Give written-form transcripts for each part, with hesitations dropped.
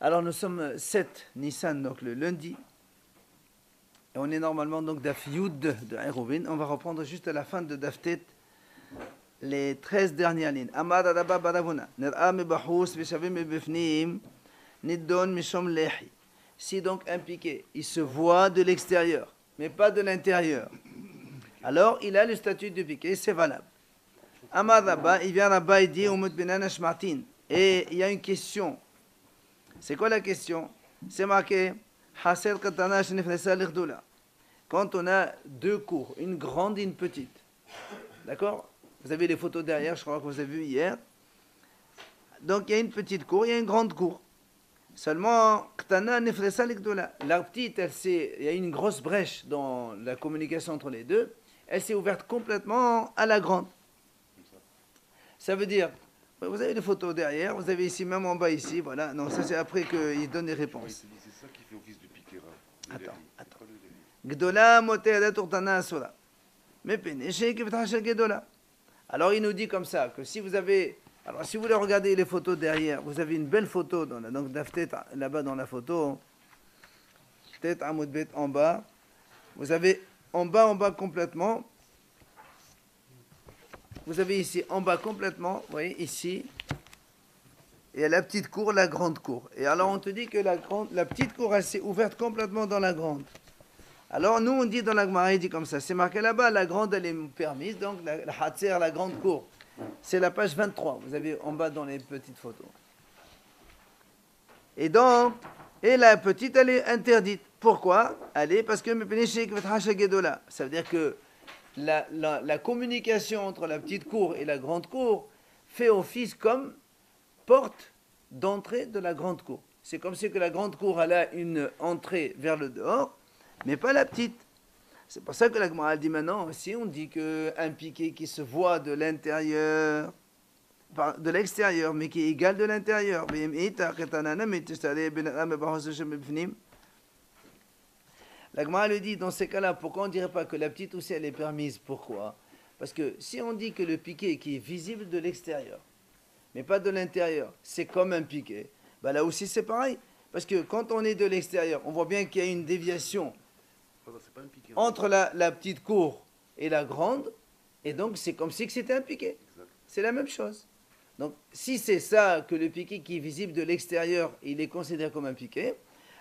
Alors nous sommes 7 Nissan, donc le lundi. Et on est normalement donc Daf Yud de Eruvin. On va reprendre juste à la fin de Daf Tet les 13 dernières lignes. Amar Adaba Baravuna. Nir'a mibahous vishavim mibifnim. Niddon mishom lehi. Si donc un piqué, il se voit de l'extérieur, mais pas de l'intérieur, alors il a le statut de piqué, c'est valable. Amar Rabba, il vient là-bas et dit Umut Benan Martin. Et il y a une question. C'est quoi la question? C'est marqué quand on a deux cours, une grande et une petite. D'accord? Vous avez les photos derrière, je crois que vous avez vu hier. Donc il y a une petite cour, il y a une grande cour. Seulement, la petite, il y a une grosse brèche dans la communication entre les deux. Elle s'est ouverte complètement à la grande. Ça veut dire, vous avez les photos derrière, vous avez ici, même en bas ici, voilà. Non, ça c'est après qu'il donne les réponses. C'est ça qui fait office de piquera. Attends. Gdola motea turtana sola. Mais pénéché que Gdola. Alors il nous dit comme ça, que si vous avez... Alors si vous voulez regarder les photos derrière, vous avez une belle photo, donc d'Aftet là-bas dans la photo, tête à Moudbet en bas, vous avez en bas complètement, vous avez ici en bas complètement, vous voyez ici, et à la petite cour, la grande cour. Et alors on te dit que la petite cour, elle s'est ouverte complètement dans la grande. Alors nous on dit dans la Gemara, il dit comme ça, c'est marqué là-bas, la grande elle est permise, donc la Hatzer, la grande cour. C'est la page 23, vous avez en bas dans les petites photos. Et donc, et la petite, elle est interdite. Pourquoi? Parce que ça veut dire que la communication entre la petite cour et la grande cour fait office comme porte d'entrée de la grande cour. C'est comme si que la grande cour elle a une entrée vers le dehors, mais pas la petite. C'est pour ça que la Gemara dit maintenant, si on dit qu'un piqué qui se voit de l'intérieur, de l'extérieur, mais qui est égal de l'intérieur, la Gemara lui dit, dans ces cas-là, pourquoi on ne dirait pas que la petite aussi elle est permise? Pourquoi? Parce que si on dit que le piqué qui est visible de l'extérieur, mais pas de l'intérieur, c'est comme un piqué, bah là aussi c'est pareil. Parce que quand on est de l'extérieur, on voit bien qu'il y a une déviation entre la petite cour et la grande, et donc c'est comme si c'était un piqué. C'est la même chose. Donc si c'est ça que le piqué qui est visible de l'extérieur, il est considéré comme un piqué,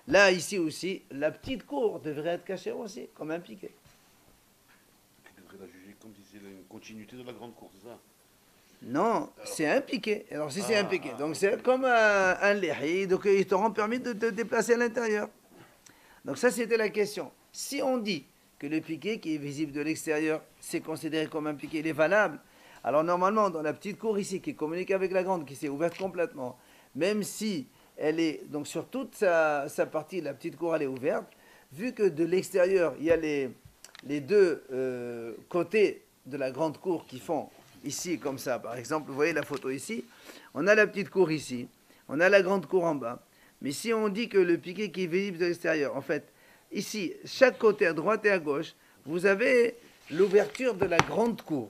là ici aussi, la petite cour devrait être cachée aussi, comme un piqué. Tu devrais la juger comme si c'était une continuité de la grande cour, c'est ça? Non, c'est un piqué. Alors si c'est un piqué, donc c'est comme un lehi, donc ils t'auront permis de te déplacer à l'intérieur. Donc ça c'était la question. Si on dit que le piqué qui est visible de l'extérieur, c'est considéré comme un piqué, il est valable, alors normalement dans la petite cour ici qui communique avec la grande, qui s'est ouverte complètement, même si elle est, donc sur toute sa partie, la petite cour elle est ouverte, vu que de l'extérieur il y a les deux côtés de la grande cour qui font ici comme ça, par exemple, vous voyez la photo ici, on a la petite cour ici, on a la grande cour en bas, mais si on dit que le piqué qui est visible de l'extérieur, en fait, ici, chaque côté, à droite et à gauche, vous avez l'ouverture de la grande cour.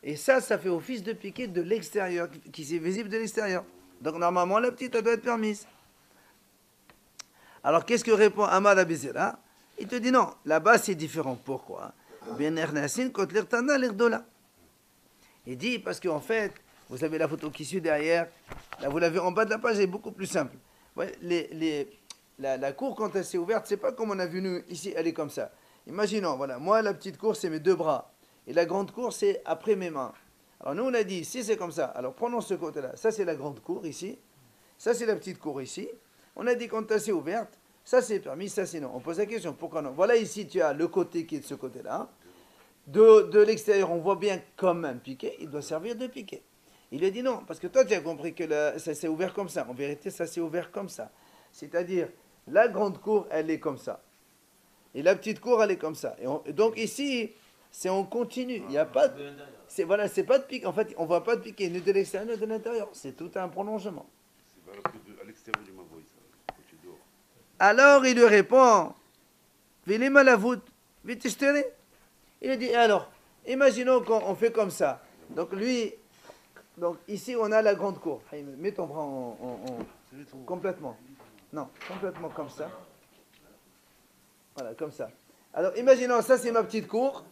Et ça fait office de piqué de l'extérieur, qui est visible de l'extérieur. Donc normalement, la petite, elle doit être permise. Alors qu'est-ce que répond Ahmad Abizera? Il te dit non, là-bas c'est différent. Pourquoi? Il dit parce qu'en fait, vous avez la photo qui suit derrière, là vous l'avez en bas de la page, c'est beaucoup plus simple. La cour, quand elle s'est ouverte, c'est pas comme on a vu nous, ici, elle est comme ça. Imaginons, voilà, moi, la petite cour, c'est mes deux bras. Et la grande cour, c'est après mes mains. Alors nous, on a dit, si c'est comme ça, alors prenons ce côté-là. Ça, c'est la grande cour, ici. Ça, c'est la petite cour, ici. On a dit, quand elle s'est ouverte, ça, c'est permis, ça, c'est non. On pose la question, pourquoi non? Voilà, ici, tu as le côté qui est de ce côté-là. De l'extérieur, on voit bien comme un piqué, il doit servir de piqué. Il lui a dit non, parce que toi, tu as compris que ça s'est ouvert comme ça. En vérité, ça s'est ouvert comme ça. C'est-à-dire, la grande cour, elle est comme ça. Et la petite cour, elle est comme ça. Et donc ici, c'est en continu. Il n'y a pas de... Voilà, c'est pas de piqué. En fait, on ne voit pas de piqué, ni de l'extérieur, ni de l'intérieur. C'est tout un prolongement. C'est valable que à l'extérieur du Mavoï, ça, quand tu dors. Alors, il lui répond, Vilima la voûte, vite istere. Il a dit, alors, imaginons qu'on fait comme ça. Donc lui, donc ici, on a la grande cour. Mets ton bras complètement. Non, complètement comme ça. Voilà, comme ça. Alors, imaginons, ça c'est ma petite cour,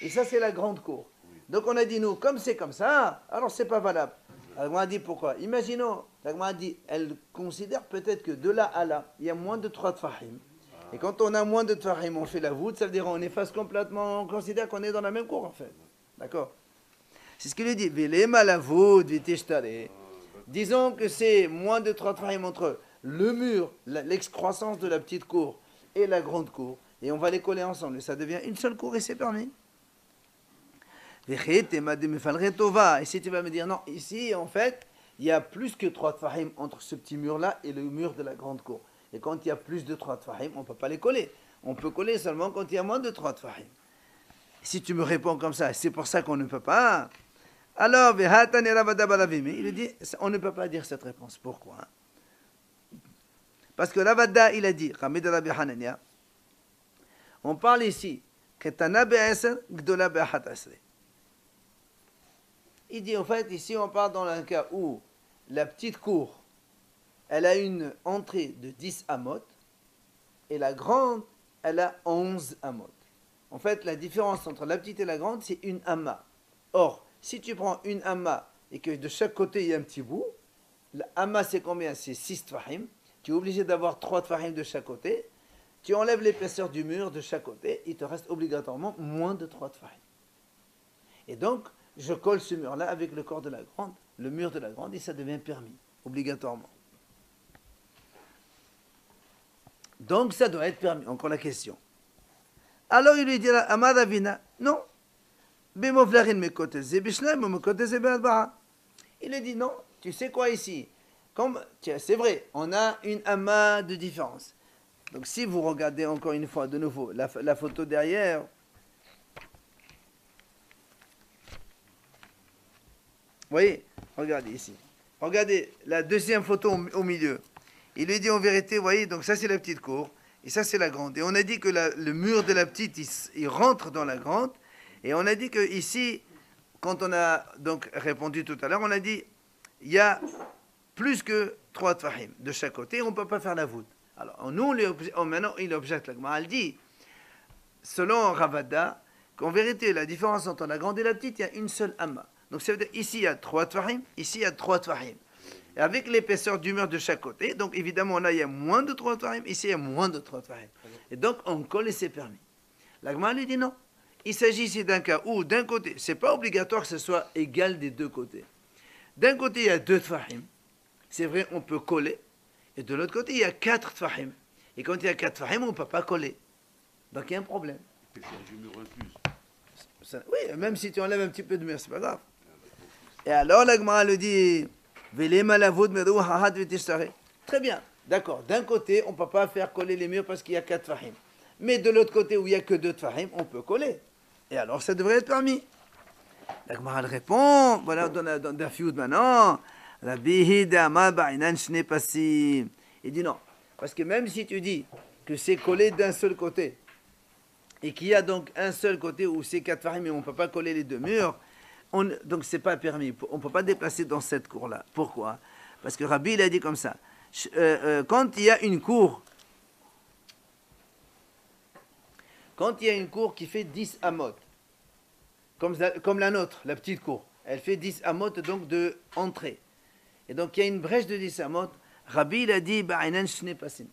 et ça c'est la grande cour. Donc on a dit, nous, comme c'est comme ça, alors c'est pas valable. Alors on a dit pourquoi. Imaginons, la Gemara a dit, elle considère peut-être que de là à là, il y a moins de 3 tfahim. Et quand on a moins de tfahim, on fait la voûte, ça veut dire on efface complètement, on considère qu'on est dans la même cour en fait. D'accord? C'est ce qu'il lui dit. Velema la voûte, viteshtare. Disons que c'est moins de 3 tfahim entre le mur, l'excroissance de la petite cour et la grande cour. Et on va les coller ensemble. Et ça devient une seule cour et c'est permis. Et si tu vas me dire, non, ici, en fait, il y a plus que 3 tfahim entre ce petit mur-là et le mur de la grande cour. Et quand il y a plus de 3 tfahim, on ne peut pas les coller. On peut coller seulement quand il y a moins de 3 tfahim. Si tu me réponds comme ça, c'est pour ça qu'on ne peut pas. Alors, il dit, on ne peut pas dire cette réponse. Pourquoi? Parce que Ravada, il a dit, on parle ici, il dit, en fait, ici, on parle dans un cas où la petite cour, elle a une entrée de 10 amot, et la grande, elle a 11 amot. En fait, la différence entre la petite et la grande, c'est une amma. Or, si tu prends une amma et que de chaque côté, il y a un petit bout, la amma, c'est combien? C'est 6 tfahim. Tu es obligé d'avoir 3 tfahim de chaque côté. Tu enlèves l'épaisseur du mur de chaque côté, il te reste obligatoirement moins de 3 tfahim. Et donc, je colle ce mur-là avec le corps de la grande, le mur de la grande, et ça devient permis, obligatoirement. Donc, ça doit être permis. Encore la question. Alors, il lui dit, Amadavina, non. Il lui dit, non, tu sais quoi ici? C'est vrai, on a une amma de différence. Donc, si vous regardez encore une fois, de nouveau, la photo derrière, vous voyez, regardez ici. Regardez la deuxième photo au milieu. Il lui dit en vérité, vous voyez, donc ça c'est la petite cour, et ça c'est la grande. Et on a dit que le mur de la petite, il rentre dans la grande. Et on a dit que ici, quand on a donc répondu tout à l'heure, on a dit, il y a plus que 3 tfahim de chaque côté, on ne peut pas faire la voûte. Alors, nous, maintenant, il objecte, la Gemara, elle dit, selon Ravada, qu'en vérité, la différence entre la grande et la petite, il y a une seule amma. Donc, ça veut dire, ici, il y a 3 tfahim, ici, il y a 3 tfahim. Et avec l'épaisseur du mur de chaque côté, donc évidemment, là, il y a moins de 3 tfahim, ici, il y a moins de 3 tfahim. Et donc, on colle et c'est permis. La Gemara lui dit non. Il s'agit ici d'un cas où, d'un côté, ce n'est pas obligatoire que ce soit égal des deux côtés. D'un côté, il y a 2 tfahim. C'est vrai, on peut coller. Et de l'autre côté, il y a 4 tfahim. Et quand il y a 4 tfahim, on ne peut pas coller. Donc, il y a un problème. Oui, même si tu enlèves un petit peu de mur, c'est pas grave. Et alors, la Gemara le dit, très bien, d'accord. D'un côté, on ne peut pas faire coller les murs parce qu'il y a 4 tfahim. Mais de l'autre côté, où il n'y a que 2 tfahim, on peut coller. Et alors, ça devrait être permis. La Gemara répond, voilà, dans Dafioud maintenant, il dit non. Parce que même si tu dis que c'est collé d'un seul côté, et qu'il y a donc un seul côté où c'est 4 tfahim, mais on ne peut pas coller les 2 murs, donc c'est pas permis. On ne peut pas déplacer dans cette cour-là. Pourquoi? Parce que Rabbi, il a dit comme ça. Quand il y a une cour, qui fait 10 amot, comme la nôtre, la petite cour, elle fait 10 amot donc de entrée. Et donc il y a une brèche de 10 amot. Rabbi, il a dit,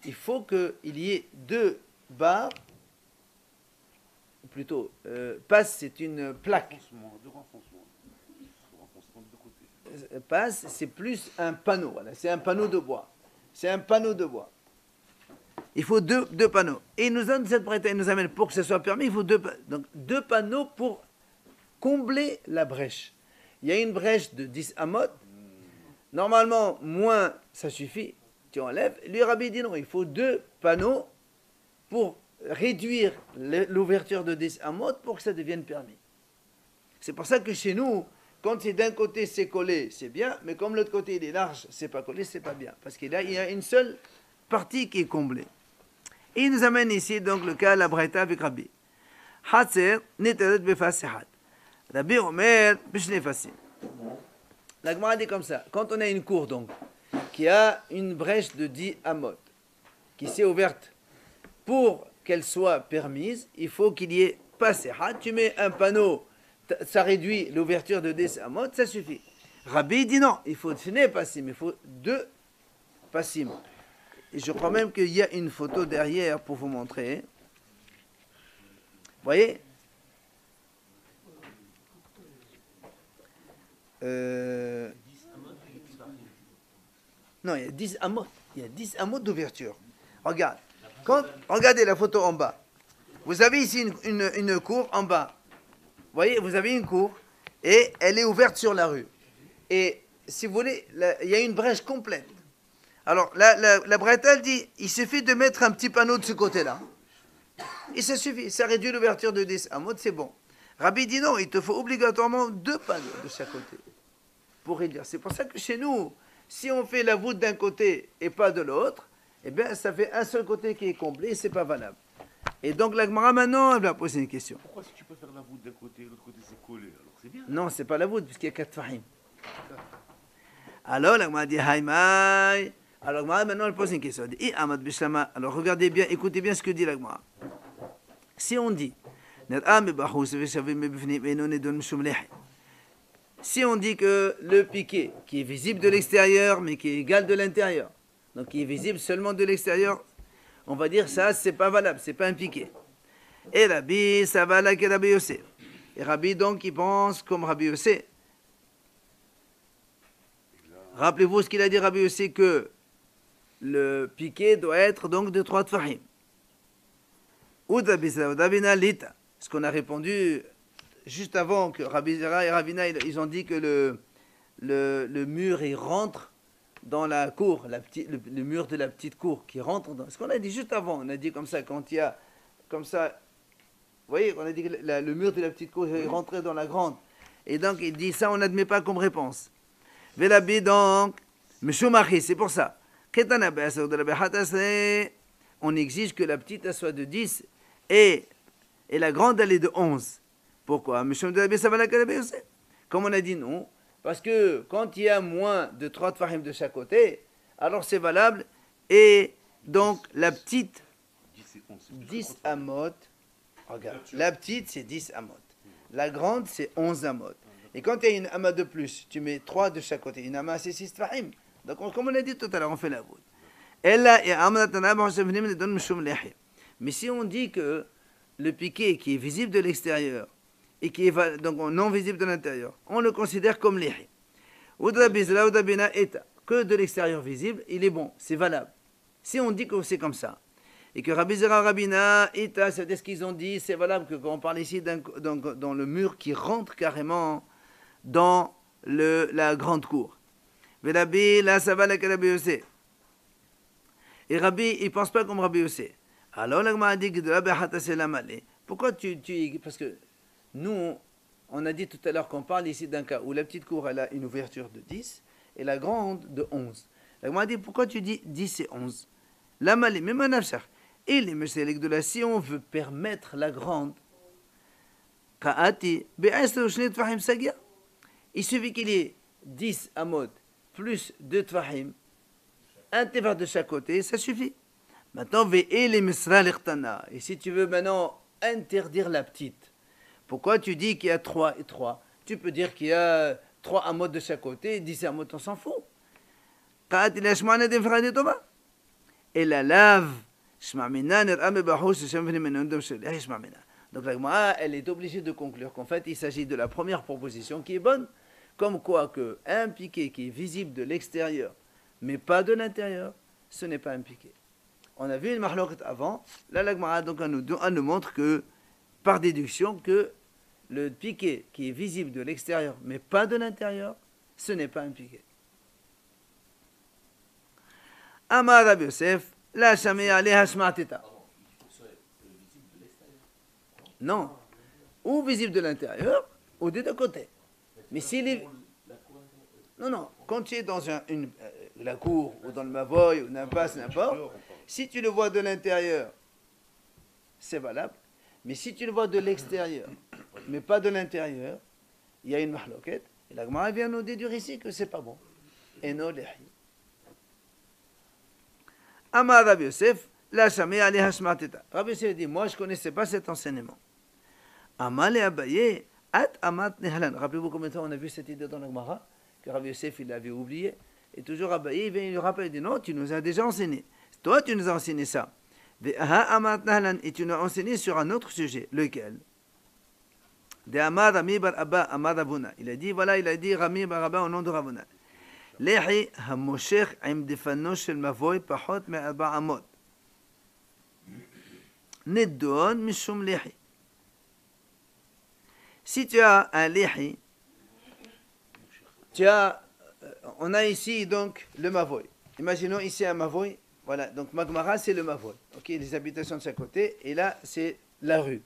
il faut qu'il y ait 2 barres, ou plutôt, passe, c'est une plaque. Passe, c'est plus un panneau, voilà, c'est un panneau de bois. C'est un panneau de bois. Il faut deux panneaux. Et il nous donne cette braïta, il nous amène, pour que ce soit permis, il faut 2 panneaux. Donc 2 panneaux pour combler la brèche. Il y a une brèche de 10 amot. Normalement, moins, ça suffit, tu enlèves. Lui, Rabbi dit non, il faut 2 panneaux pour réduire l'ouverture de 10 amot pour que ça devienne permis. C'est pour ça que chez nous, quand c'est d'un côté c'est collé, c'est bien, mais comme l'autre côté il est large, c'est pas collé, c'est pas bien. Parce qu'il y a une seule partie qui est comblée. Et il nous amène ici donc le cas, la braïta avec Rabbi. Hatzer neteret befasihat. Rabbi Omer b'shnefasi. La Gemara dit comme ça, quand on a une cour donc, qui a une brèche de 10 amot, qui s'est ouverte, pour qu'elle soit permise, il faut qu'il y ait paséha. Tu mets un panneau, ça réduit l'ouverture de 10 amot, ça suffit. Rabbi dit non, il faut passim, il faut 2 passim. Et je crois même qu'il y a une photo derrière pour vous montrer. Vous voyez? Non, il y a 10 amot. Il y a 10 amot d'ouverture. Regarde. Regardez la photo en bas. Vous avez ici une cour en bas. Vous voyez, vous avez une cour et elle est ouverte sur la rue. Et si vous voulez, il y a une brèche complète. Alors, la Bretel dit, il suffit de mettre un petit panneau de ce côté-là. Et ça suffit, ça réduit l'ouverture de 10 amot, c'est bon. Rabbi dit non, il te faut obligatoirement 2 panneaux de chaque côté pour réduire. C'est pour ça que chez nous, si on fait la voûte d'un côté et pas de l'autre, eh bien, ça fait un seul côté qui est complet et c'est pas valable. Et donc, la Gemara maintenant, elle va poser une question. Pourquoi si tu peux faire la voûte d'un côté et l'autre côté c'est collé, alors c'est bien. Non, c'est pas la voûte, puisqu'il y a 4 fahim. Alors, la Gemara dit, Haïmaï. Alors, la Gemara maintenant, elle pose une question. Elle dit, alors, regardez bien, écoutez bien ce que dit la Gemara. Si on dit, si on dit que le piqué, qui est visible de l'extérieur, mais qui est égal de l'intérieur, donc qui est visible seulement de l'extérieur, on va dire ça, c'est pas valable, c'est pas un piqué. Et Rabbi, ça va là que Rabbi Yossé. Et Rabbi, donc, il pense comme Rabbi Yossé. Rappelez-vous ce qu'il a dit Rabbi Yossé, que le piqué doit être donc de 3 tfahim. Ou Dabina Lita. Ce qu'on a répondu juste avant que Rabbi Zera et Ravina, ils ont dit que le mur, il rentre dans la cour, le mur de la petite cour qui rentre dans... Ce qu'on a dit juste avant, on a dit comme ça, quand il y a, comme ça, vous voyez, on a dit que le mur de la petite cour est rentré dans la grande. Et donc, il dit ça, on n'admet pas comme réponse. Vélabi, donc, Meshumachi, c'est pour ça. On exige que la petite, elle soit de 10 et la grande, elle est de 11. Pourquoi? Comme on a dit non, parce que quand il y a moins de 3 tfahim de chaque côté, alors c'est valable. Et donc, la petite, 10 amot, regarde, la petite, c'est 10 amot. La grande, c'est 11 amot. Et quand il y a une amas de plus, tu mets 3 de chaque côté. Une amas, c'est 6 tfahim. Donc, comme on a dit tout à l'heure, on fait la voûte. Mais si on dit que le piqué qui est visible de l'extérieur et qui est donc non visible de l'intérieur, on le considère comme lihi. Que de l'extérieur visible, il est bon, c'est valable. Si on dit que c'est comme ça, et que Rabbi Zera Rabina, c'est ce qu'ils ont dit, c'est valable que quand on parle ici dans le mur qui rentre carrément dans la grande cour. Là, ça va la Rabbi Yossé. Et Rabbi, il ne pense pas comme Rabbi Yossé. Alors, la Gemara dit que de Rabbi Hatta c'est la malée. Pourquoi parce que nous, on a dit tout à l'heure qu'on parle ici d'un cas où la petite cour, elle a une ouverture de 10 et la grande de 11. La Gemara dit, pourquoi tu dis 10 et 11? La malée, même un afshar. Et les messieurs de la, si on veut permettre la grande, il suffit qu'il y ait 10 amod plus 2 tfahim, un tefar de chaque côté, ça suffit. Maintenant, et si tu veux maintenant interdire la petite, pourquoi tu dis qu'il y a 3 et 3? Tu peux dire qu'il y a 3 amot de chaque côté, 10 amot, on s'en fout. Et la lave, donc la Gemara, elle est obligée de conclure qu'en fait, il s'agit de la première proposition qui est bonne, comme quoi que un piqué qui est visible de l'extérieur, mais pas de l'intérieur, ce n'est pas un piqué. On a vu une mahloket avant, là la Gemara donc elle nous montre que, par déduction, que le piqué qui est visible de l'extérieur, mais pas de l'intérieur, ce n'est pas un piqué. Amar Rabbi Yosef, la shamia aleha shma'tita. Non, ou visible de l'intérieur, ou des deux côtés. Mais s'il est... Non, quand tu es dans la cour, ou dans le mavoy, ou n'importe, si tu le vois de l'intérieur, c'est valable. Mais si tu le vois de l'extérieur, mais pas de l'intérieur, il y a une mahloket. Et la Gemara vient nous déduire ici que c'est pas bon. Et non, lehi. Amar Rabbi Yosef, La Shamé Ali Hashmateta. Rabbi Yosef dit, moi je ne connaissais pas cet enseignement. Amal et Abaye, At Amat Nehlan. Rappelez-vous combien de temps on a vu cette idée dans la Gemara, que Rabbi Yosef il l'avait oublié. Et toujours Abaye, il vient lui rappeler, il dit, non, tu nous as déjà enseigné. Toi, tu nous as enseigné ça. Et tu nous as enseigné sur un autre sujet. Lequel? De Amar Rami bar Abba, Amar Ravuna. Il a dit, voilà, il a dit Rami bar Abba au nom de Ravuna. Lehi hamoshech im defano shel mavoy pachot me'arba amot. Nedon mishum lehi. Si tu as un lehi, on a ici donc le mavoy. Imaginons ici un mavoy. Voilà, donc Magmara c'est le mavoy. Ok, les habitations de chaque côté, et là c'est la rue.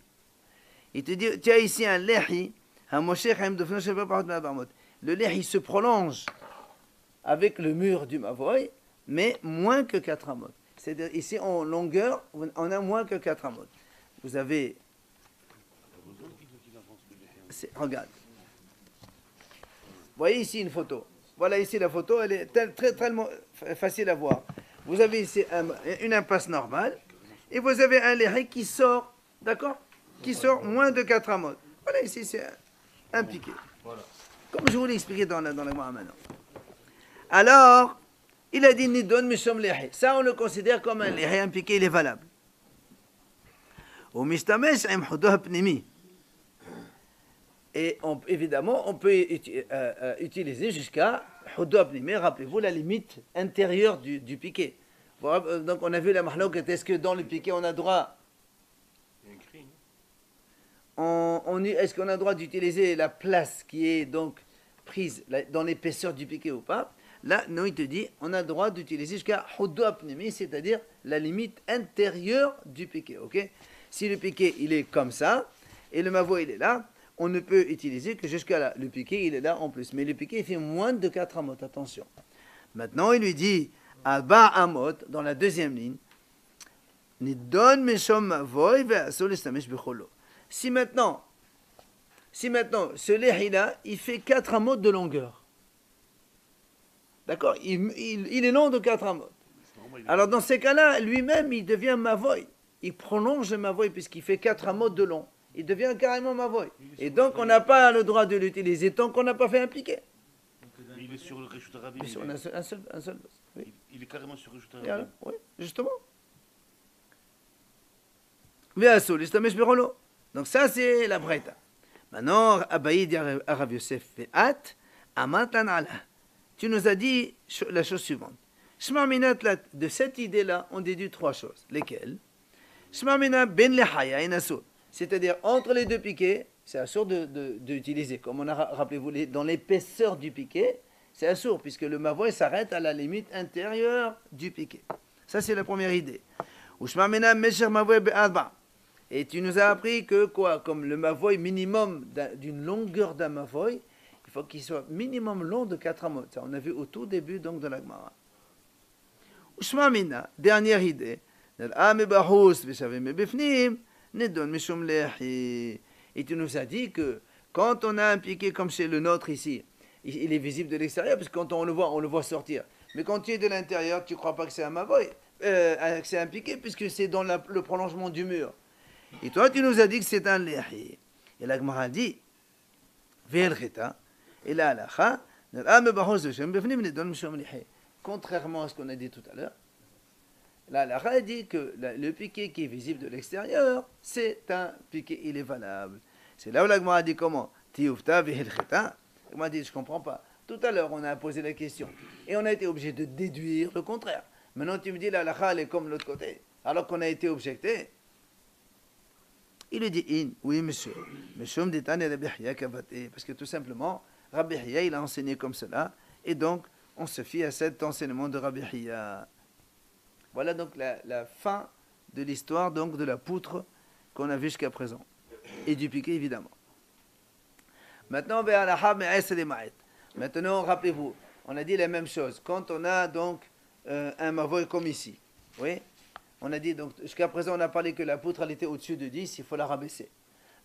Il te dit, tu as ici un lehi, le lehi se prolonge avec le mur du mavoy, mais moins que 4 amot. C'est-à-dire ici en longueur, on a moins que 4 amot. Vous avez... Regarde. Vous voyez ici une photo. Voilà ici la photo, elle est très facile à voir. Vous avez ici une impasse normale, et vous avez un lehi qui sort, d'accord? Qui sort moins de 4 amot. Voilà ici c'est un piqué. Comme je vous l'ai expliqué dans la Gemara maintenant. Alors, il a dit Nidon Mishom Lehi. Ça, on le considère comme un lehi, un piqué, il est valable. Au Mishtamesh, un Hudah Pnimi. Et évidemment, on peut utiliser jusqu'à Hudah Pnimi. Rappelez-vous la limite intérieure du piqué. Donc, on a vu la mahlok, est-ce que dans le piqué, on a droit. Est-ce qu'on a le droit d'utiliser la place qui est donc prise dans l'épaisseur du piqué ou pas? Là, non, il te dit, on a le droit d'utiliser jusqu'à Hudah Pnimi, c'est-à-dire la limite intérieure du piqué. Okay? Si le piqué, il est comme ça, et le mavoy, il est là, on ne peut utiliser que jusqu'à là. Le piqué, il est là en plus. Mais le piqué, il fait moins de 4 amot, attention. Maintenant, il lui dit, à Ba Amot, dans la deuxième ligne, Nidon Meshom Mavoy ve'asol istamesh becholo. Si maintenant, ce lehi-là, il fait 4 amot de longueur. D'accord, il est long de 4 amot. Alors dans ces cas-là, lui-même, il devient mavoy. Il prolonge le mavoy puisqu'il fait 4 amot de long. Il devient carrément mavoy. Et donc, on n'a pas le droit de l'utiliser tant qu'on n'a pas fait un piqué. Il est sur le Reshut Rabim. On a un seul. Oui. Il est carrément sur le Reshut Rabim. Oui, justement. Donc ça, c'est la breta. Maintenant, Abaye dit à Rav Yosef, tu nous as dit la chose suivante. De cette idée-là, on déduit 3 choses. Lesquelles? C'est-à-dire, entre les deux piquets, c'est assourd d'utiliser. Comme on a, rappelez-vous, dans l'épaisseur du piquet, c'est assourd, puisque le mavoy s'arrête à la limite intérieure du piquet. Ça, c'est la première idée. Et tu nous as appris que quoi? Comme le mavoy minimum d'une longueur d'un mavoy, il faut qu'il soit minimum long de 4 amot. Ça, on a vu au tout début donc de la Gemara. Dernière idée. Et tu nous as dit que quand on a un piqué comme chez le nôtre ici, il est visible de l'extérieur, parce que quand on le voit sortir. Mais quand tu es de l'intérieur, tu ne crois pas que c'est un mavoy, que c'est un piqué, puisque c'est dans le prolongement du mur. Et toi, tu nous as dit que c'est un lehi. Et la Gemara dit, et la halacha, contrairement à ce qu'on a dit tout à l'heure, la halacha dit que le piqué qui est visible de l'extérieur, c'est un piqué, il est valable. C'est là où la Gemara dit comment? La Gemara dit, je ne comprends pas. Tout à l'heure, on a posé la question. Et on a été obligé de déduire le contraire. Maintenant, tu me dis, la halacha, elle est comme l'autre côté. Alors qu'on a été objecté. Il lui dit, oui, monsieur. Monsieur parce que tout simplement, Rabbi Hiya, il a enseigné comme cela. Et donc, on se fie à cet enseignement de Rabbi Hiya. Voilà donc la fin de l'histoire donc de la poutre qu'on a vue jusqu'à présent. Et du piqué, évidemment. Maintenant, rappelez-vous, on a dit la même chose. Quand on a donc un mavoy comme ici, oui, on a dit, donc jusqu'à présent, on a parlé que la poutre, elle était au-dessus de 10, il faut la rabaisser.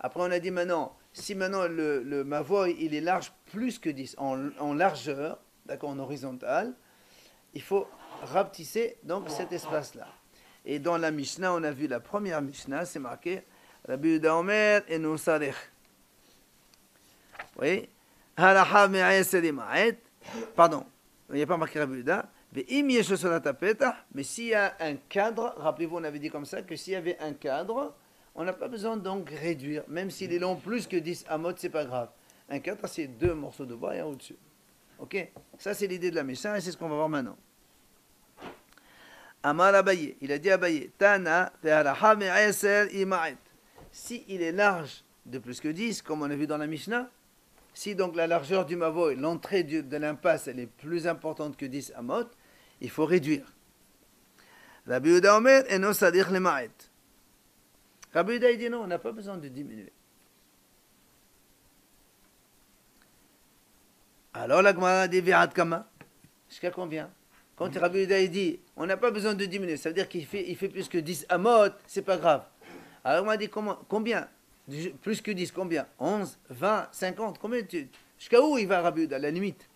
Après, on a dit maintenant, si maintenant le mavoy, il est large plus que 10, en largeur, d'accord, en horizontal, il faut rapetisser donc cet espace-là. Et dans la Mishnah, on a vu la première Mishnah, c'est marqué Rabbi Yehuda Omer et nous sarich. Oui. Halacha me'aser ima'et. Pardon, il n'y a pas marqué Rabbi Yehuda. Mais s'il y a un cadre, rappelez-vous, on avait dit comme ça que s'il y avait un cadre, on n'a pas besoin donc réduire. Même s'il est long plus que 10 amot, c'est pas grave. Un cadre, c'est 2 morceaux de bois et un au-dessus. Ok? Ça, c'est l'idée de la Mishnah et c'est ce qu'on va voir maintenant. Amar Abaye, il a dit Abaye, Tana, ve'alacha me'aser ima'et. Si il est large de plus que 10, comme on a vu dans la Mishnah, si donc la largeur du mavoy, l'entrée de l'impasse, elle est plus importante que 10 amot, il faut réduire. Rabbi Yehuda Omer, eno sadich lema'et. Rabbi Yehuda, il dit non, on n'a pas besoin de diminuer. Alors la Gemara dit Vi'ad Kama. Jusqu'à combien? Quand Rabbi Yehuda dit on n'a pas besoin de diminuer, ça veut dire qu'il fait plus que 10 amot, c'est pas grave. Alors on m'a dit combien? Plus que 10, combien? 11, 20, 50, combien jusqu'à où il va Rabbi Yehuda, la limite?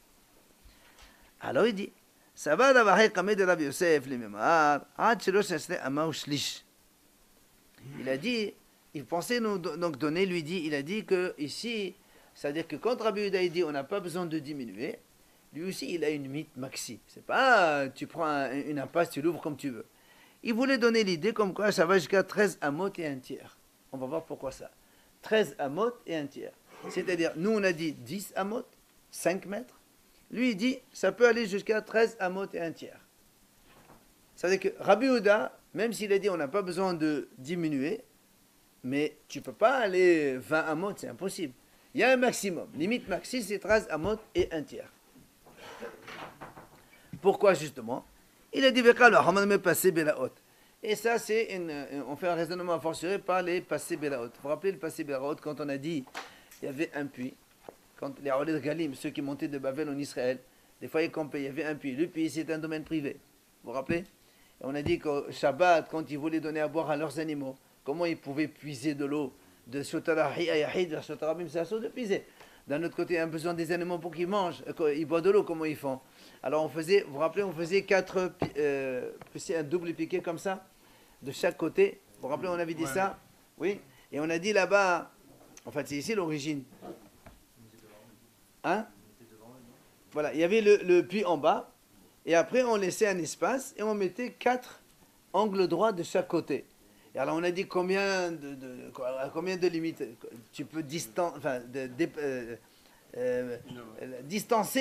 Alors il dit ça va d'avoir kamé de Rabbi Yosef les mémoires, il a dit, il pensait nous donc donner, lui dit, il a dit que ici, c'est-à-dire que quand Rabbi Yehuda dit on n'a pas besoin de diminuer, lui aussi il a une limite maxi. C'est pas tu prends une impasse, tu l'ouvres comme tu veux. Il voulait donner l'idée comme quoi ça va jusqu'à 13 amot et un tiers. On va voir pourquoi ça. 13 amot et un tiers. C'est-à-dire, nous on a dit 10 amot, 5 mètres. Lui il dit ça peut aller jusqu'à 13 amot et un tiers. Ça veut dire que Rabbi Yehuda, même s'il a dit on n'a pas besoin de diminuer, mais tu ne peux pas aller 20 amot, c'est impossible. Il y a un maximum. Limite maxi, c'est 13 amot et un tiers. Pourquoi justement? Il a dit et ça, c'est on fait un raisonnement fortiori par les passés Bélaot. Vous vous rappelez le passé Bélaot quand on a dit il y avait un puits, quand les Rolés de Galim, ceux qui montaient de Babel en Israël, des fois ils campaient, il y avait un puits. Le puits, c'est un domaine privé. Vous vous rappelez? Et on a dit qu'au Shabbat, quand ils voulaient donner à boire à leurs animaux, comment ils pouvaient puiser de l'eau de Shotarahi à Yahid vers Shotarabim, c'est la chose de puiser. D'un autre côté, un besoin des animaux pour qu'ils mangent, ils boivent de l'eau, comment ils font? Alors on faisait, vous vous rappelez, on faisait un double piqué comme ça, de chaque côté. Vous vous rappelez, on avait dit ça? Oui. Et on a dit là-bas, en fait c'est ici l'origine. Hein? Voilà, il y avait le puits en bas, et après on laissait un espace, et on mettait 4 angles droits de chaque côté. Et alors on a dit combien de limites tu peux distancer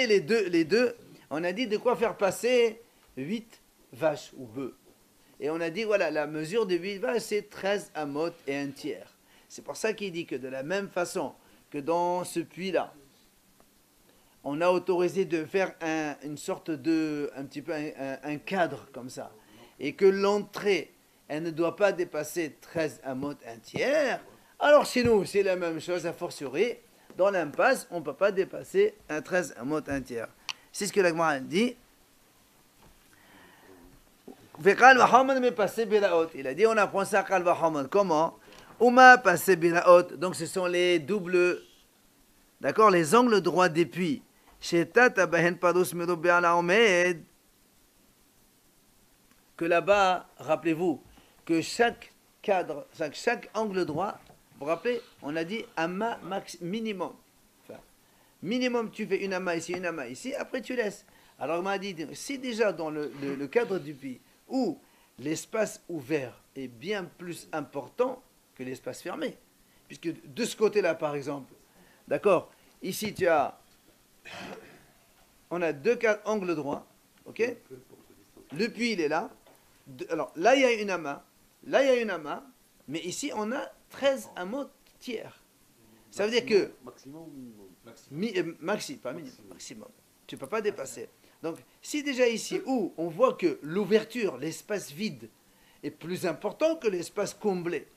les deux. On a dit de quoi faire passer 8 vaches ou bœufs. Et on a dit voilà, la mesure de 8 vaches c'est 13 amot et un tiers. C'est pour ça qu'il dit que de la même façon que dans ce puits-là, on a autorisé de faire une sorte de, un petit peu un cadre comme ça. Et que l'entrée, elle ne doit pas dépasser 13 amot un tiers. Alors chez nous, c'est la même chose, a fortiori. Dans l'impasse, on ne peut pas dépasser un 13 amot un tiers. C'est ce que la Gemara dit. Il a dit, on apprend ça à Kal Vahamad. Comment? Uma passé Biraot. Donc ce sont les doubles, d'accord, les angles droits des puits. Que là-bas, rappelez-vous, que chaque cadre, chaque angle droit, vous vous rappelez, on a dit amma minimum. Enfin, minimum, tu fais une amma ici, après tu laisses. Alors on m'a dit, si déjà dans le cadre du puits, où l'espace ouvert est bien plus important que l'espace fermé, puisque de ce côté-là, par exemple, d'accord, ici on a 2 angles droits, ok, le puits il est là, alors là il y a une amma, là il y a une amma, mais ici on a 13 amot tiers. Ça veut dire que maximum ou pas minimum? minimum, maximum. Tu ne peux pas dépasser. Donc si déjà ici où on voit que l'ouverture, l'espace vide est plus important que l'espace comblé,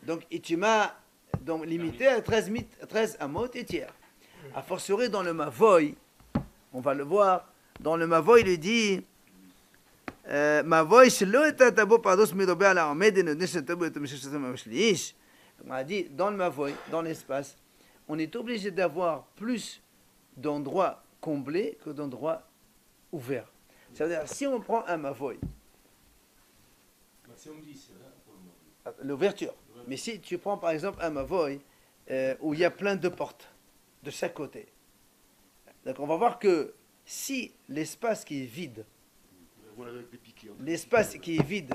donc et tu m'as donc limité à 13 amot et tiers. A fortiori dans le Mavoy, on va le voir, dans le Mavoy il dit Mavoy on a dit dans le Mavoy, dans l'espace, on est obligé d'avoir plus d'endroits comblés que d'endroits ouverts. Ça veut dire, si on prend un Mavoy, Si on me dit, c'est là pour le mavoy. L'ouverture. Mais si tu prends par exemple un mavoy où il y a plein de portes de chaque côté, donc on va voir que si l'espace qui est vide, Voilà avec des piquets. l'espace qui est vide,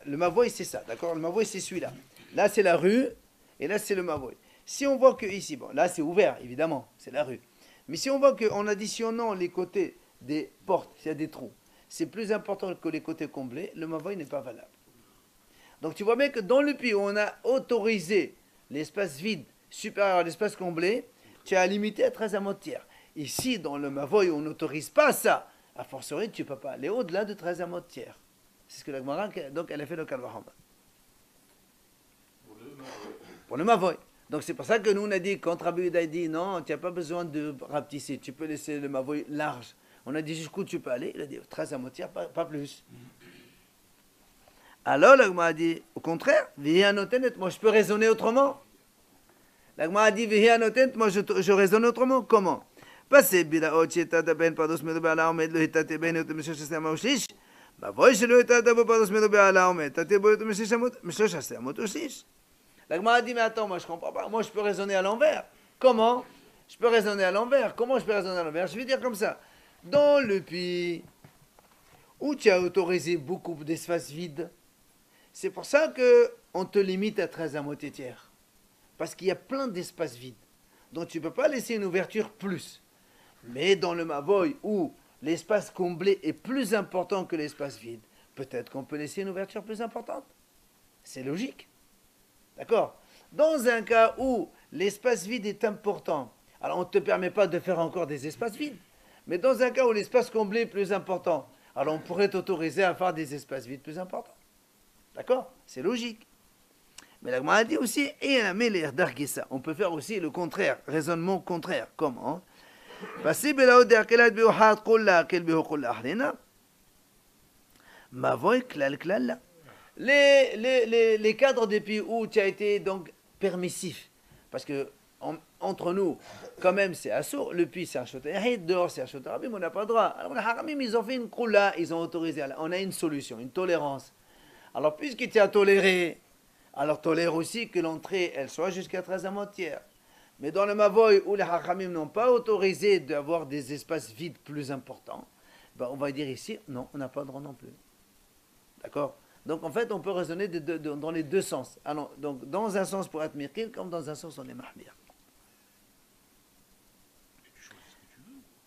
le mavoy c'est ça, d'accord? Le mavoy c'est celui-là. Là c'est la rue et là c'est le mavoy. Si on voit que ici, bon là c'est ouvert évidemment, c'est la rue. Mais si on voit qu'en additionnant les côtés des portes, s'il y a des trous, c'est plus important que les côtés comblés, le mavoy n'est pas valable. Donc tu vois bien que dans le puits où on a autorisé l'espace vide supérieur à l'espace comblé, tu as limité à 13 amotières. Ici, dans le mavoy, on n'autorise pas ça. A fortiori, tu ne peux pas aller au-delà de 13 amotières. C'est ce que la Gemara, donc elle a fait le Kalvahama. Pour le mavoy. Donc c'est pour ça que nous on a dit, quand Rabbi Yehuda a dit non, tu n'as pas besoin de rapetisser, tu peux laisser le mavoy large. On a dit jusqu'où tu peux aller, il a dit 13 amotières, pas plus. Alors la Gemara a dit, au contraire, moi je peux raisonner autrement. La Gemara a dit, moi je raisonne autrement. Comment? Passer bilaot shetada ben pados medo be'ala omed lo hitate ben yotem mishosh amot shlish. Mavoy shelo hitate bo pados medo be'ala omed tate bo yotem mishosh amot shlish. La Gemara a dit, mais attends, moi je comprends pas. Moi je peux raisonner à l'envers. Comment? Je peux raisonner à l'envers. Comment je peux raisonner à l'envers? Je vais dire comme ça. Dans le puits où tu as autorisé beaucoup d'espace vide, c'est pour ça qu'on te limite à 13 amotières. Parce qu'il y a plein d'espaces vides. Donc tu ne peux pas laisser une ouverture plus. Mais dans le mavoy où l'espace comblé est plus important que l'espace vide, peut-être qu'on peut laisser une ouverture plus importante. C'est logique. D'accord? Dans un cas où l'espace vide est important, alors on ne te permet pas de faire encore des espaces vides. Mais dans un cas où l'espace comblé est plus important, alors on pourrait t'autoriser à faire des espaces vides plus importants. D'accord? C'est logique. Mais la Gemara a dit aussi, on peut faire aussi le contraire, raisonnement contraire. Comment? Les cadres des pays où tu as été donc permissif, parce que entre nous, quand même, c'est assourd. Le puits, c'est un choté. Dehors, c'est un choté. On n'a pas le droit. Alors, les haramim, ils ont fait une kroula, ils ont autorisé. On a une solution, une tolérance. Alors, puisqu'il t'a toléré, alors tolère aussi que l'entrée, elle soit jusqu'à 13 amotières. Mais dans le mavoy, où les haramim n'ont pas autorisé d'avoir des espaces vides plus importants, ben, on va dire ici, non, on n'a pas le droit non plus. D'accord? Donc, en fait, on peut raisonner dans les deux sens. Alors, donc, dans un sens pour être mirkil, comme dans un sens on est mahmir.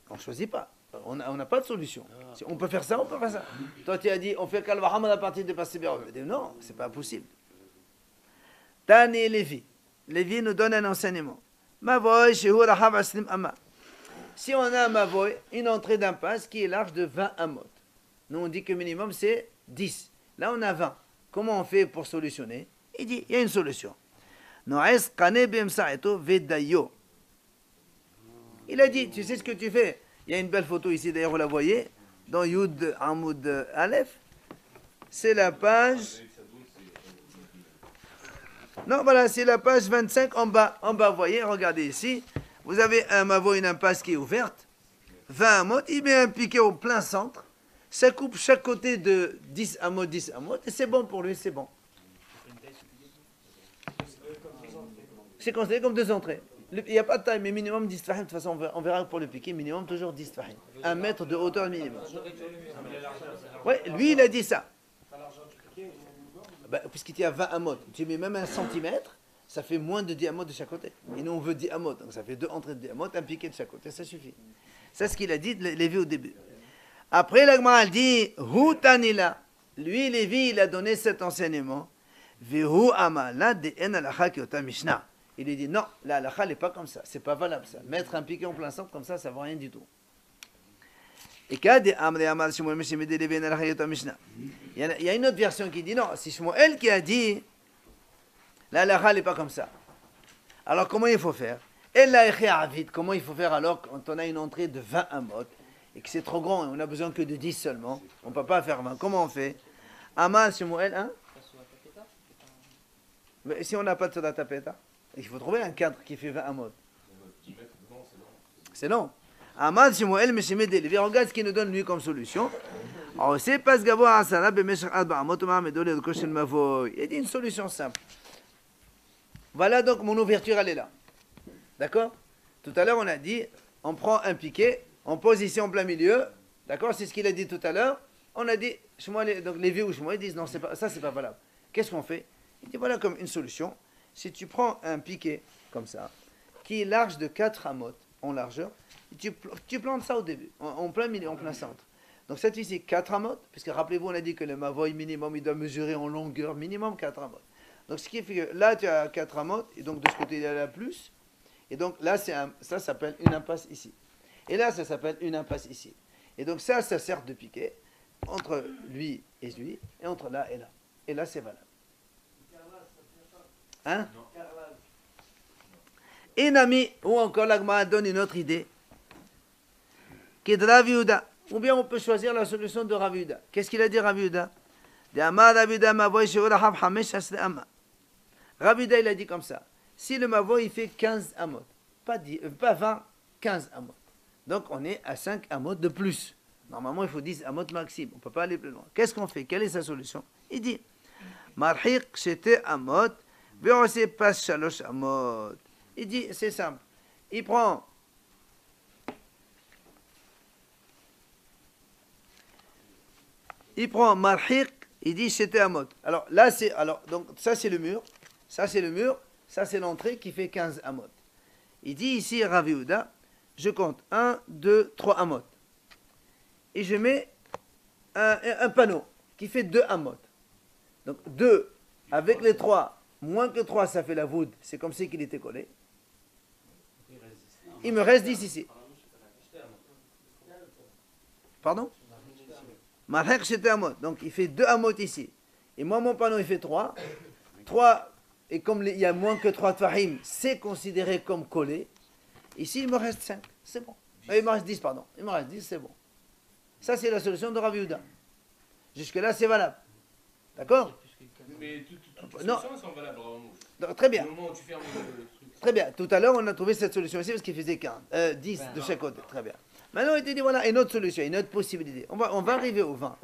On ne choisit pas. On n'a pas de solution. On peut faire ça, on peut faire ça. Toi, tu as dit, on fait Kalvaham à partir de Passé Béron. Non, c'est pas possible. Tani Lévi. Lévi nous donne un enseignement. Mavoy, Shehu Rahab Aslim Amma. Si on a un Mavoy, une entrée d'impasse qui est large de 20 amot. Nous, on dit que minimum, c'est 10. Là, on a 20. Comment on fait pour solutionner? Il dit, il y a une solution. No'es Kane Bem Sa'eto Vedayo. Il a dit, tu sais ce que tu fais? Il y a une belle photo ici, d'ailleurs, vous la voyez, dans Yud Hamoud Aleph. C'est la page... Non, voilà, c'est la page 25 en bas. En bas, vous voyez, regardez ici. Vous avez un mavoy, une impasse qui est ouverte. 20 amot, il met un piquet au plein centre. Ça coupe chaque côté de 10 amot, 10 amot. Et c'est bon pour lui, c'est bon. C'est considéré comme deux entrées. Il n'y a pas de taille, mais minimum 10 tfahim. De toute façon, on verra pour le piquet, minimum toujours 10 tfahim. 1 mètre de hauteur minimum. Oui, lui, il a dit ça. Puisqu'il y a 20 amot, tu mets même 1 centimètre, ça fait moins de 10 amot de chaque côté. Et nous, on veut 10 amot, donc ça fait 2 entrées de 10 amot, un piquet de chaque côté, ça suffit. C'est ce qu'il a dit, Lévi, au début. Après, la Gemara dit, Hu tanila. Lui, Lévi, il a donné cet enseignement. Vehu amala de en alacha kiota mishnah. Il a dit non, la halakha n'est pas comme ça, c'est pas valable ça. Mettre un piquet en plein centre comme ça, ça ne vaut rien du tout. Et il y a une autre version qui dit non, c'est Shmuel qui a dit la halakha n'est pas comme ça. Alors comment il faut faire? Comment il faut faire alors quand on a une entrée de 20 amot et que c'est trop grand et on a besoin que de 10 seulement? On ne peut pas faire 20. Comment on fait? Amal Shmuel, hein? Mais si on n'a pas de soda tapeta, il faut trouver un cadre qui fait 20 amot. C'est long. Amad Shmuel Meshime Delevi. Regarde ce qu'il nous donne lui comme solution. C'est pas ce gabo à Sarah, Bemeshach Alba, Motoma, Medole, de Koshel Mavoy. Il y a une solution simple. Voilà donc mon ouverture, elle est là. D'accord? Tout à l'heure, on a dit, on prend un piquet, on pose ici en plein milieu. D'accord? C'est ce qu'il a dit tout à l'heure. On a dit, donc les vieux ou Shmuel, ils disent non, ça c'est pas valable. Qu'est-ce qu'on fait? Il dit voilà comme une solution. Si tu prends un piquet comme ça, qui est large de 4 amot en largeur, tu plantes ça au début, en plein milieu, en plein centre. Donc cette fois-ci, 4 amot, puisque rappelez-vous, on a dit que le mavoy minimum, il doit mesurer en longueur minimum 4 amot. Donc ce qui fait que là, tu as 4 amot, et donc de ce côté, il y a la plus. Et donc là, ça s'appelle une impasse ici. Et là, ça s'appelle une impasse ici. Et donc ça sert de piquet entre lui, et entre là et là. Et là, c'est valable. Hein? Et Nami, ou encore l'Agma donne une autre idée, qui est de Rav Yehuda. Ou bien on peut choisir la solution de Rav Yehuda. Qu'est-ce qu'il a dit Rav Yehuda? Rav Yehuda, il a dit comme ça. Si le mavoy, il fait 15 amot, pas 20, 15 amot. Donc on est à 5 amot de plus. Normalement, il faut 10 amot maximum. On ne peut pas aller plus loin. Qu'est-ce qu'on fait? Quelle est sa solution? Il dit Marhiq shete amot, ve'ose pas shalosh amot. Il dit, c'est simple. Il prend marhiq, il dit shete amot. Alors là, donc ça c'est le mur, ça c'est le mur, ça c'est l'entrée qui fait 15 amot. Il dit ici, Rav Yehuda, je compte 1, 2, 3 amot. Et je mets un panneau qui fait 2 amot. Donc 2 avec les 3, moins que 3, ça fait la voûte. C'est comme si qu'il était collé. Il me reste 10 ici. Pardon? Marhek c'était amot. Donc il fait 2 amot ici. Et moi, mon panneau, il fait 3. 3, et comme il y a moins que 3 tfahim, c'est considéré comme collé. Ici, il me reste 5. C'est bon. Il me reste 10, pardon. Il me reste 10, c'est bon. Ça, c'est la solution de Rav Yehuda. Jusque-là, c'est valable. D'accord? Mais toutes les solutions sont valables. Très bien. Au moment où tu fermes le truc. Très bien. Tout à l'heure, on a trouvé cette solution ici parce qu'il faisait 10 de chaque côté. Très bien. Maintenant, il te dit voilà une autre solution, une autre possibilité. On va arriver au 20.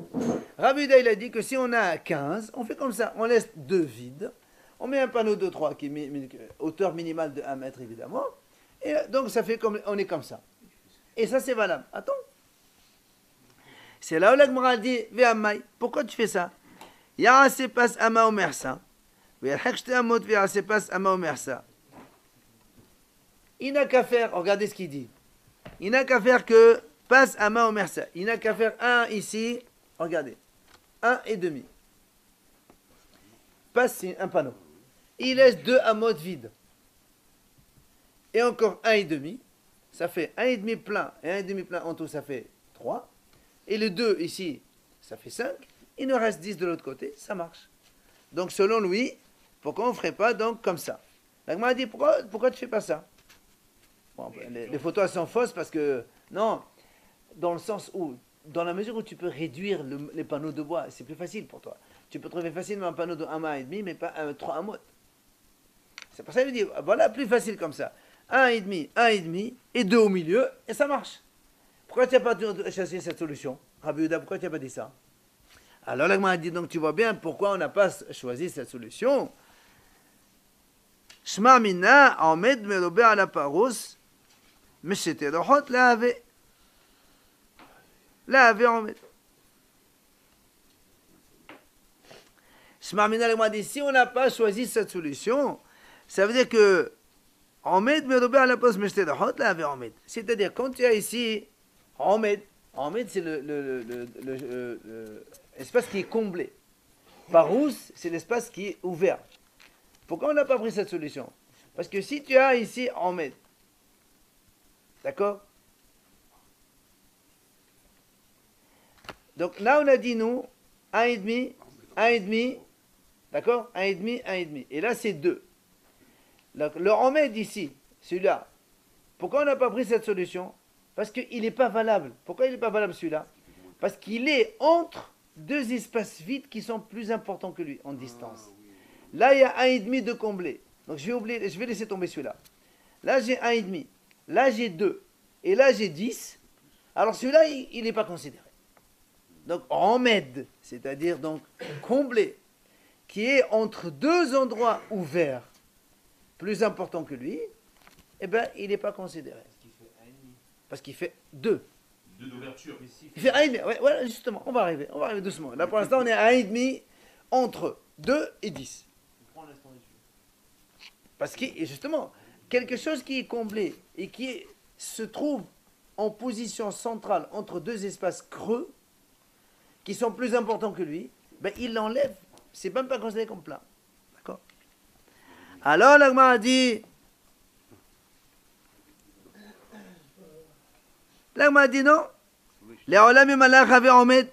Rav Yehuda, il a dit que si on a 15, on fait comme ça. On laisse 2 vides. On met un panneau de 3 qui est hauteur minimale de 1 mètre, évidemment. Et donc, ça fait comme on est comme ça. Et ça, c'est valable. Attends. C'est là où l'Agmara dit Ve'amai. Pourquoi tu fais ça? Ya'ase pas ama omer ça. Ve'alhek amot ve'ya'ase pas ama omer ça. Il n'a qu'à faire, regardez ce qu'il dit. Il n'a qu'à faire que passe ama omer ça. Il n'a qu'à faire 1 ici. Regardez. 1 et demi. Passe, c'est un panneau. Il laisse 2 amot vides. Et encore 1 et demi. Ça fait 1 et demi plein. Et 1 et demi plein en tout, ça fait 3. Et le 2 ici, ça fait 5. Il nous reste 10 de l'autre côté, ça marche. Donc selon lui, pourquoi on ne ferait pas donc comme ça? L'Agma a dit, pourquoi tu ne fais pas ça? Bon, les photos elles sont fausses parce que, non, dans le sens où, dans la mesure où tu peux réduire les panneaux de bois, c'est plus facile pour toi. Tu peux trouver facilement un panneau de 1 mètre et demi, mais pas 3 amot. C'est pour ça qu'il dit, voilà, plus facile comme ça. 1 et demi, et 2 au milieu, et ça marche. Pourquoi tu n'as pas choisi cette solution? Rabbi Yehuda, pourquoi tu n'as pas dit ça? Alors l'Agma a dit, donc tu vois bien pourquoi on n'a pas choisi cette solution. Shma mina, Ahmed merobe ala parous, mais c'était le hot, la avait Ahmed. Shma mina, l'Agma a dit, si on n'a pas choisi cette solution, ça veut dire que Ahmed merobe ala parous, mais c'était le hot, la avait Ahmed. C'est-à-dire, quand tu as ici Ahmed, c'est l'espace qui est comblé. Parous, c'est l'espace qui est ouvert. Pourquoi on n'a pas pris cette solution? Parce que si tu as ici Ahmed, d'accord? Donc là, on a dit nous, 1,5, d'accord? 1,5. Et là, c'est 2. Le Ahmed ici, celui-là, pourquoi on n'a pas pris cette solution? Parce qu'il n'est pas valable. Pourquoi il n'est pas valable celui-là? Parce qu'il est entre 2 espaces vides qui sont plus importants que lui en distance. Là, il y a 1,5 de comblé. Donc je vais laisser tomber celui-là. Là, j'ai 1,5. Là, j'ai 2. Et là, j'ai 10. Alors celui-là, il n'est pas considéré. donc Ahmed, c'est-à-dire donc comblé, qui est entre deux endroits ouverts, plus importants que lui, eh bien, il n'est pas considéré. Parce qu'il fait 2. 2 d'ouverture. Il fait 1,5. Ouais, voilà, justement, on va arriver doucement. Là, pour l'instant, on est à 1,5 entre 2 et 10. Parce que, justement, quelque chose qui est comblé et qui se trouve en position centrale entre deux espaces creux, qui sont plus importants que lui, ben, il l'enlève. C'est même pas considéré comme plat. D'accord? Alors, l'Agma a dit... L'Agma a dit non. Les Olam et Malach avaient Ahmed.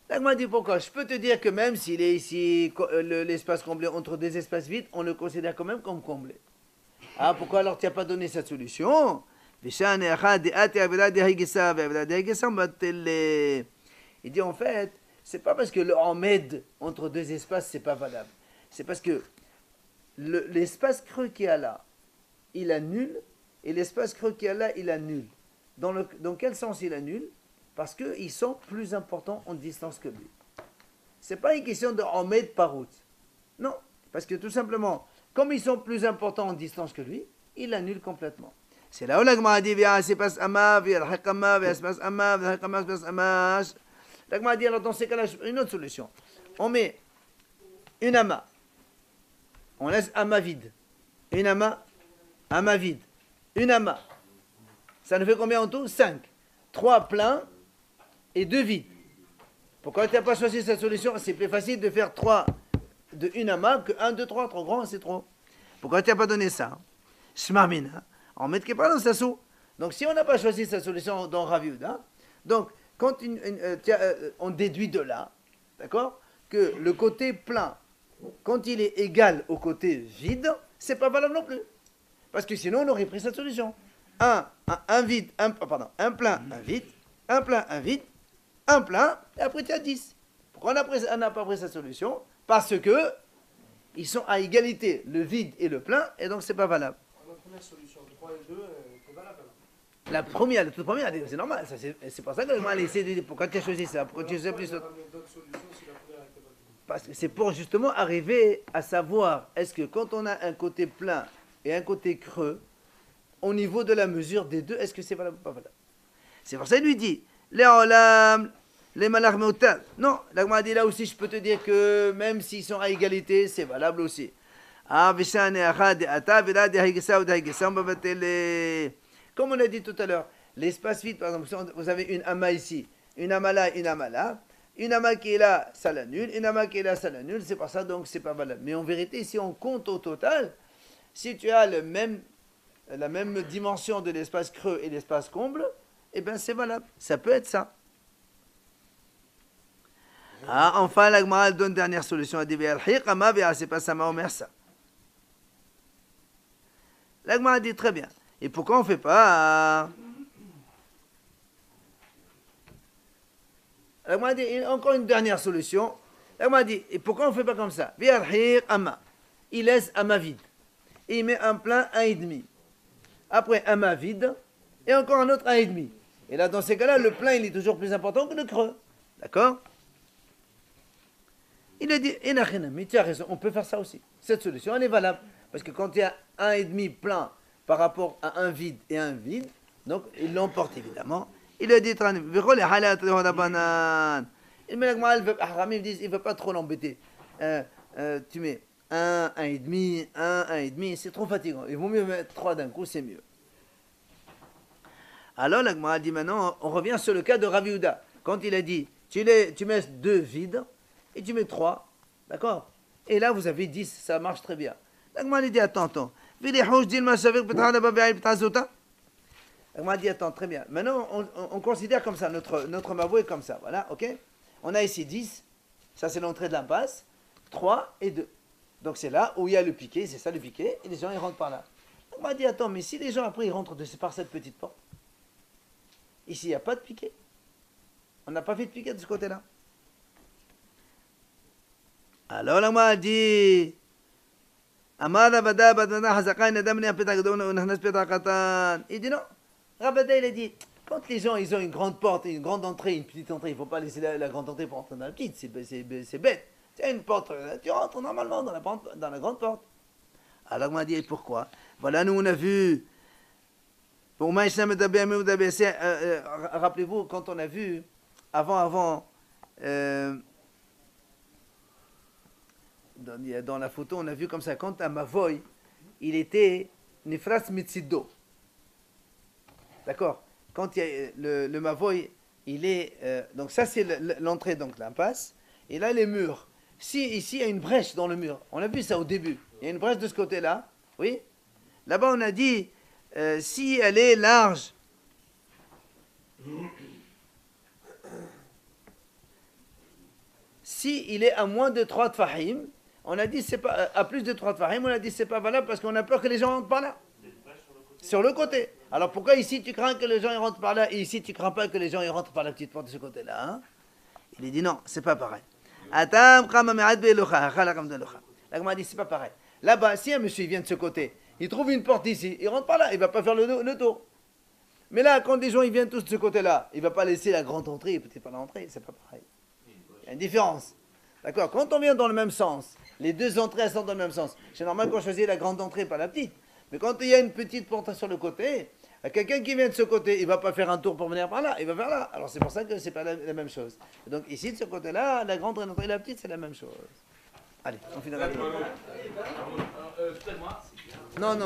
L'Agma a dit pourquoi? Je peux te dire que même s'il est ici, l'espace comblé entre deux espaces vides, on le considère quand même comme comblé. Ah, pourquoi alors tu n'as pas donné cette solution? Il dit en fait, c'est pas parce que le Ahmed entre deux espaces, c'est pas valable. C'est parce que l'espace creux qu'il y a là, il annule, et l'espace creux qu'il y a là, il annule. Dans quel sens il annule? Parce qu'ils sont plus importants en distance que lui. C'est pas une question de Ahmed par route. Non, parce que tout simplement, comme ils sont plus importants en distance que lui, il annule complètement. C'est là où l'Agma a dit, l'Agma a dit, alors dans ces cas-là, une autre solution. On met une ama, on laisse ama vide. Une ama vide. Une ama. Ça nous fait combien en tout? 5. 3 pleins et 2 vides. Pourquoi tu n'as pas choisi cette solution? C'est plus facile de faire 3 de une ama que 1, 2, 3, trop grand, c'est trop. Pourquoi tu n'as pas donné ça? Shmarmin, on met qui pas dans sa sou. Donc si on n'a pas choisi cette solution dans Rav Yehuda, donc quand on déduit de là, d'accord, que le côté plein, quand il est égal au côté vide, c'est pas valable non plus. Parce que sinon on aurait pris cette solution. Un plein, un vide, un plein, un vide, un plein, et après tu as 10. Pourquoi on n'a pas pris cette solution? Parce que ils sont à égalité, le vide et le plein, et donc c'est pas valable. La première solution, 3 et 2, c'est valable. La toute première, c'est normal, c'est pour ça que moi j'ai essayé de dire pourquoi tu as choisi ça, pourquoi tu as choisi plus l'autre. Parce que c'est pour justement arriver à savoir, est-ce que quand on a un côté plein et un côté creux, au niveau de la mesure des deux, est-ce que c'est valable ou pas valable? C'est pour ça qu'il lui dit, les olam, les malach meotal. Non, l'Agma a dit là aussi, je peux te dire que même s'ils sont à égalité, c'est valable aussi. Comme on a dit tout à l'heure, l'espace vide, par exemple, si vous avez une ama ici, une ama là, une ama là, une ama qui est là, ça l'annule, une ama qui est là, ça l'annule, c'est pour ça donc c'est pas valable. Mais en vérité, si on compte au total, si tu as la même dimension de l'espace creux et l'espace comble, eh bien c'est valable. Ça peut être ça. Ah, enfin, la Gemara donne une dernière solution. Elle dit, c'est pas ça, Omer ça. La Gemara dit très bien. Et pourquoi on ne fait pas? La Gemara dit encore une dernière solution. La Gemara dit, et pourquoi on ne fait pas comme ça? Il laisse ama vide. Et il met un plein 1,5. Après un ama vide. Et encore un autre 1,5. Et là, dans ces cas-là, le plein, il est toujours plus important que le creux. D'accord? Il a dit, mais tu as raison, on peut faire ça aussi. Cette solution, elle est valable. Parce que quand il y a 1,5 plein par rapport à un vide et un vide, donc il l'emporte évidemment. Il a dit, il ne veut pas trop l'embêter. Tu mets 1,5, c'est trop fatigant. Il vaut mieux mettre 3 d'un coup, c'est mieux. Alors, la Gemara dit maintenant, on revient sur le cas de Rav Yehuda. Quand il a dit, tu mets 2 vides et tu mets 3, d'accord? Et là, vous avez 10, ça marche très bien. La Gemara dit, attends. La Gemara dit, attends, très bien. Maintenant, on considère comme ça, notre mavo est comme ça, voilà, ok? On a ici 10, ça c'est l'entrée de l'impasse, 3 et 2. Donc c'est là où il y a le piquet, c'est ça le piquet, et les gens ils rentrent par là. La Gemara dit, attends, mais si les gens après ils rentrent par cette petite porte, ici il n'y a pas de piquet. On n'a pas fait de piquet de ce côté-là. Alors la Gemara dit, il dit non. Rabada il a dit, Quand les gens ils ont une grande porte, une grande entrée, une petite entrée, il ne faut pas laisser la grande entrée pour entrer dans la petite, c'est bête. Tu as une porte, tu rentres normalement dans la grande porte. Alors on m'a dit pourquoi? Voilà, nous on a vu. Rappelez-vous, quand on a vu, avant, dans la photo, on a vu comme ça, quand un mavoy, il était nifras mitzido. D'accord? Quand il y a le mavoy, il est. Donc ça, c'est l'entrée, donc l'impasse. Et là, les murs. Si ici, il y a une brèche dans le mur. On a vu ça au début. Il y a une brèche de ce côté-là. Oui? Là-bas, on a dit, si elle est large. Si il est à moins de 3 tfahim, on a dit, c'est pas. À plus de 3 tfahim, on a dit, c'est pas valable parce qu'on a peur que les gens rentrent par là. Sur le côté. Alors pourquoi ici tu crains que les gens ils rentrent par là et ici tu crains pas que les gens ils rentrent par la petite porte de ce côté-là, hein? Il dit non, c'est pas pareil. La Gemara dit c'est pas pareil. Là-bas, si un monsieur il vient de ce côté, il trouve une porte ici, il rentre par là, il va pas faire le tour. Mais là, quand les gens ils viennent tous de ce côté-là, il va pas laisser la grande entrée, peut-être pas l'entrée, c'est pas pareil. Il y a une différence. D'accord? Quand on vient dans le même sens, les deux entrées elles sont dans le même sens. C'est normal qu'on choisisse la grande entrée, pas la petite. Mais quand il y a une petite porte sur le côté, quelqu'un qui vient de ce côté, il ne va pas faire un tour pour venir par là, il va vers là. Alors c'est pour ça que ce n'est pas la même chose. Et donc ici, de ce côté-là, la grande entrée et la petite, c'est la même chose. Allez, on finit avec Excuse-moi. Non.